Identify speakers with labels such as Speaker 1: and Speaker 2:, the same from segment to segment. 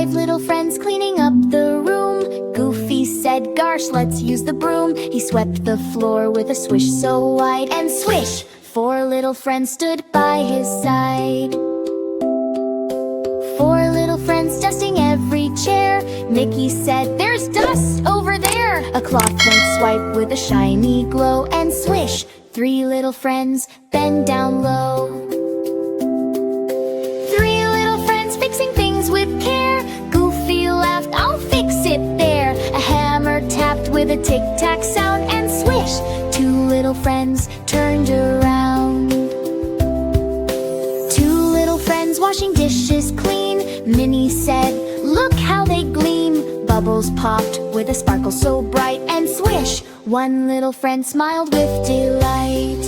Speaker 1: 5 little friends cleaning up the room. Goofy said, "Gawrsh, let's use the broom." He swept the floor with a swish so wide, and swish! 4 little friends stood by his side. 4 little friends dusting every chair. Mickey said, "There's dust over there." A cloth went swipe with a shiny glow, and swish! 3 little friends bend down low. 3 little friends fixing things with care. Goofy laughed, "I'll fix it there." A hammer tapped with a tick-tack sound, and swish! 2 little friends turned around. 2 little friends washing dishes clean. Minnie said, "Look how they gleam." Bubbles popped with a sparkle so bright, and swish! 1 little friend smiled with delight.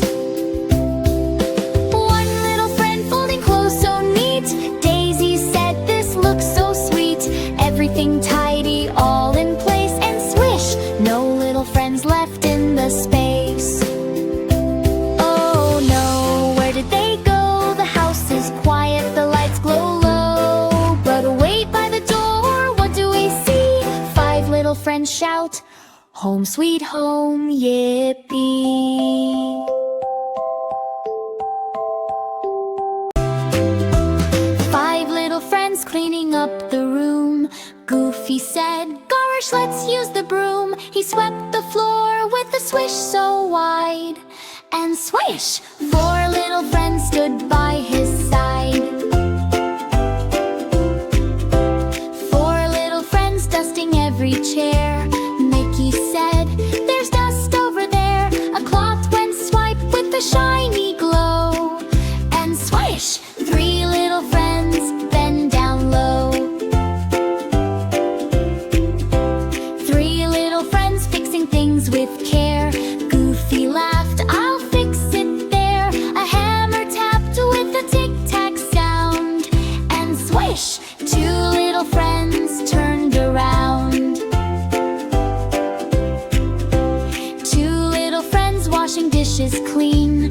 Speaker 1: 1 little friend folding clothes so neat. Daisy said, "This looks so sweet." Everything tidy, all in place, and swish! No little friends left in the space. Oh no, where did they go? The house is quiet, the lights glow low. But wait, by the door, what do we see? 5 little friends shout, "Home sweet home, yippee." 5 little friends cleaning up the room. Goofy said, "Gawrsh, let's use the broom." He swept the floor with a swish so wide, and swish! 4 little friends stood by his side. 4 little friends dusting every chair. Mickey said, "There's dust over there." A cloth went swipe with a shiny glow, and swish! 3 little friends bend down low. 3 little friends fixing things with care. Goofy laughed, "I'll fix it there." A hammer tapped with a tick-tack sound, and swish! 2 little friends turned around. 2 little friends washing dishes clean.